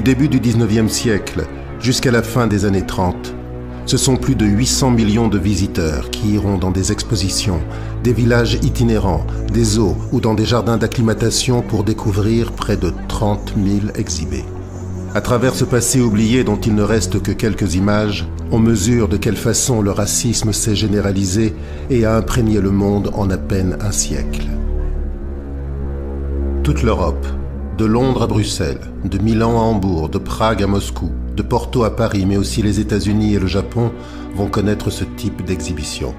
Du début du 19e siècle jusqu'à la fin des années 30, ce sont plus de 800 millions de visiteurs qui iront dans des expositions, des villages itinérants, des zoos ou dans des jardins d'acclimatation pour découvrir près de 30 000 exhibés. À travers ce passé oublié dont il ne reste que quelques images, on mesure de quelle façon le racisme s'est généralisé et a imprégné le monde en à peine un siècle. Toute l'Europe, de Londres à Bruxelles, de Milan à Hambourg, de Prague à Moscou, de Porto à Paris, mais aussi les États-Unis et le Japon vont connaître ce type d'exhibition.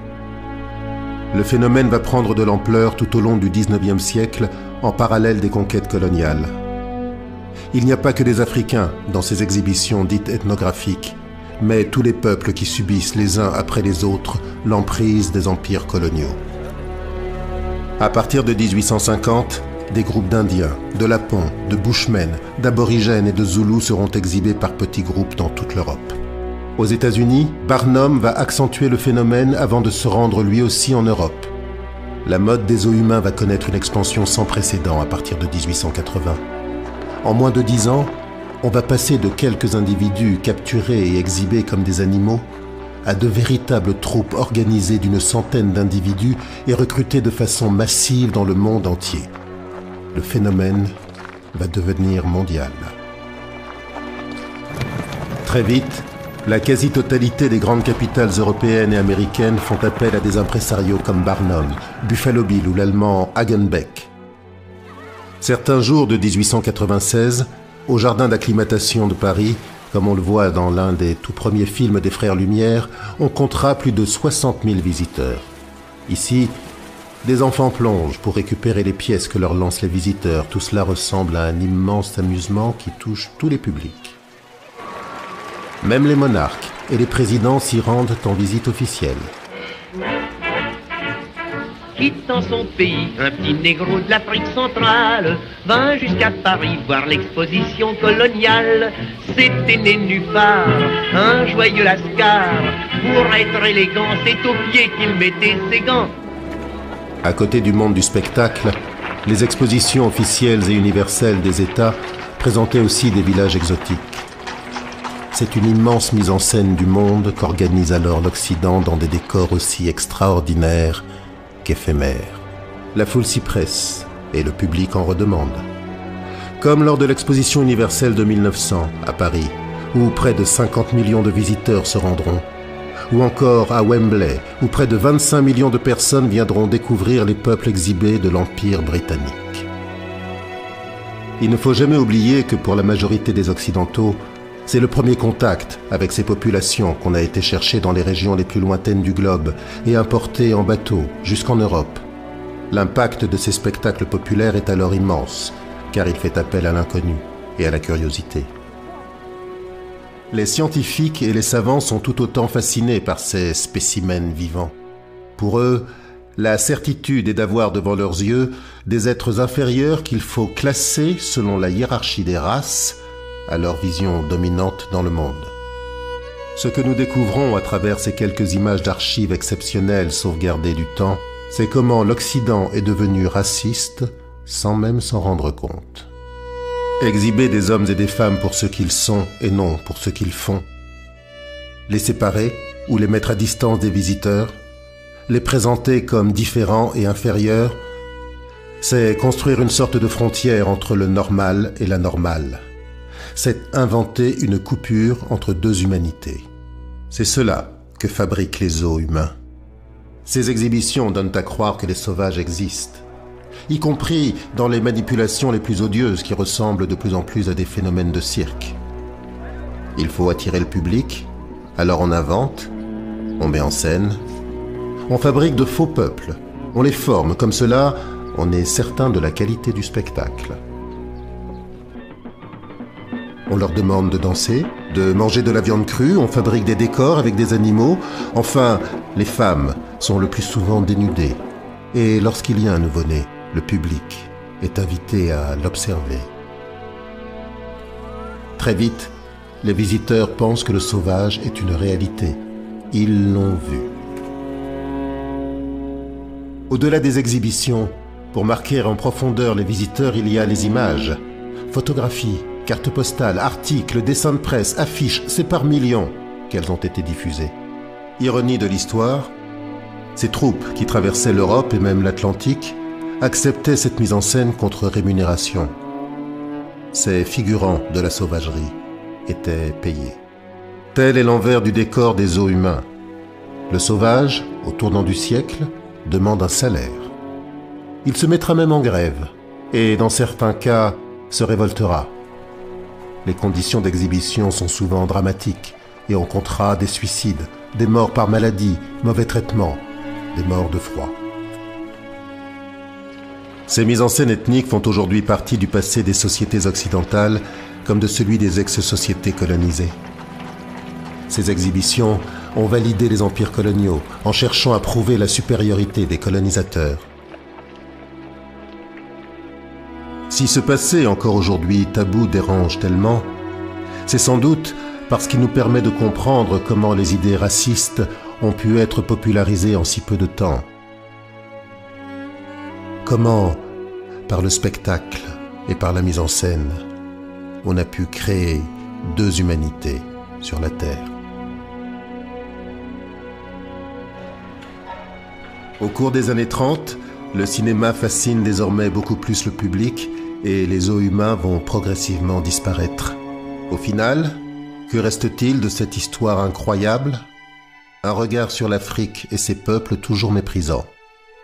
Le phénomène va prendre de l'ampleur tout au long du 19e siècle en parallèle des conquêtes coloniales. Il n'y a pas que des Africains dans ces exhibitions dites ethnographiques, mais tous les peuples qui subissent les uns après les autres l'emprise des empires coloniaux. À partir de 1850, des groupes d'Indiens, de Lapons, de Bushmen, d'Aborigènes et de Zoulous seront exhibés par petits groupes dans toute l'Europe. Aux États-Unis, Barnum va accentuer le phénomène avant de se rendre lui aussi en Europe. La mode des os humains va connaître une expansion sans précédent à partir de 1880. En moins de 10 ans, on va passer de quelques individus capturés et exhibés comme des animaux à de véritables troupes organisées d'une centaine d'individus et recrutées de façon massive dans le monde entier. Le phénomène va devenir mondial. Très vite, la quasi-totalité des grandes capitales européennes et américaines font appel à des impresarios comme Barnum, Buffalo Bill ou l'allemand Hagenbeck. Certains jours de 1896, au jardin d'acclimatation de Paris, comme on le voit dans l'un des tout premiers films des Frères Lumière, on comptera plus de 60 000 visiteurs. Ici, des enfants plongent pour récupérer les pièces que leur lancent les visiteurs. Tout cela ressemble à un immense amusement qui touche tous les publics. Même les monarques et les présidents s'y rendent en visite officielle. Quittant son pays, un petit négro de l'Afrique centrale vint jusqu'à Paris voir l'exposition coloniale. C'était Nénuphar, un joyeux lascar. Pour être élégant, c'est aux pieds qu'il mettait ses gants. À côté du monde du spectacle, les expositions officielles et universelles des États présentaient aussi des villages exotiques. C'est une immense mise en scène du monde qu'organise alors l'Occident dans des décors aussi extraordinaires qu'éphémères. La foule s'y presse et le public en redemande. Comme lors de l'exposition universelle de 1900 à Paris, où près de 50 millions de visiteurs se rendront, ou encore à Wembley, où près de 25 millions de personnes viendront découvrir les peuples exhibés de l'Empire britannique. Il ne faut jamais oublier que pour la majorité des Occidentaux, c'est le premier contact avec ces populations qu'on a été chercher dans les régions les plus lointaines du globe et importer en bateau jusqu'en Europe. L'impact de ces spectacles populaires est alors immense, car il fait appel à l'inconnu et à la curiosité. Les scientifiques et les savants sont tout autant fascinés par ces spécimens vivants. Pour eux, la certitude est d'avoir devant leurs yeux des êtres inférieurs qu'il faut classer selon la hiérarchie des races à leur vision dominante dans le monde. Ce que nous découvrons à travers ces quelques images d'archives exceptionnelles sauvegardées du temps, c'est comment l'Occident est devenu raciste sans même s'en rendre compte. Exhiber des hommes et des femmes pour ce qu'ils sont et non pour ce qu'ils font. Les séparer ou les mettre à distance des visiteurs, les présenter comme différents et inférieurs, c'est construire une sorte de frontière entre le normal et l'anormal. C'est inventer une coupure entre deux humanités. C'est cela que fabriquent les os humains. Ces exhibitions donnent à croire que les sauvages existent, y compris dans les manipulations les plus odieuses qui ressemblent de plus en plus à des phénomènes de cirque. Il faut attirer le public, alors on invente, on met en scène, on fabrique de faux peuples, on les forme, comme cela, on est certain de la qualité du spectacle. On leur demande de danser, de manger de la viande crue, on fabrique des décors avec des animaux. Enfin, les femmes sont le plus souvent dénudées. Et lorsqu'il y a un nouveau-né, le public est invité à l'observer. Très vite, les visiteurs pensent que le sauvage est une réalité. Ils l'ont vu. Au-delà des exhibitions, pour marquer en profondeur les visiteurs, il y a les images, photographies, Cartes postales, articles, dessins de presse, affiches, c'est par millions qu'elles ont été diffusées. Ironie de l'histoire, ces troupes qui traversaient l'Europe et même l'Atlantique acceptaient cette mise en scène contre rémunération. Ces figurants de la sauvagerie étaient payés. Tel est l'envers du décor des zoos humains. Le sauvage, au tournant du siècle, demande un salaire. Il se mettra même en grève et, dans certains cas, se révoltera. Les conditions d'exhibition sont souvent dramatiques et on comptera des suicides, des morts par maladie, mauvais traitements, des morts de froid. Ces mises en scène ethniques font aujourd'hui partie du passé des sociétés occidentales comme de celui des ex-sociétés colonisées. Ces exhibitions ont validé les empires coloniaux en cherchant à prouver la supériorité des colonisateurs. Si ce passé, encore aujourd'hui tabou, dérange tellement, c'est sans doute parce qu'il nous permet de comprendre comment les idées racistes ont pu être popularisées en si peu de temps. Comment, par le spectacle et par la mise en scène, on a pu créer deux humanités sur la Terre. Au cours des années 30, le cinéma fascine désormais beaucoup plus le public et les zoos humains vont progressivement disparaître. Au final, que reste-t-il de cette histoire incroyable? Un regard sur l'Afrique et ses peuples toujours méprisants.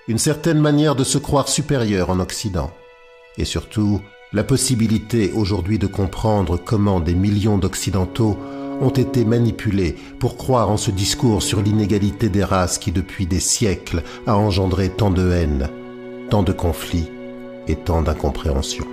Une certaine manière de se croire supérieur en Occident. Et surtout, la possibilité aujourd'hui de comprendre comment des millions d'Occidentaux ont été manipulés pour croire en ce discours sur l'inégalité des races qui depuis des siècles a engendré tant de haine, tant de conflits et tant d'incompréhension.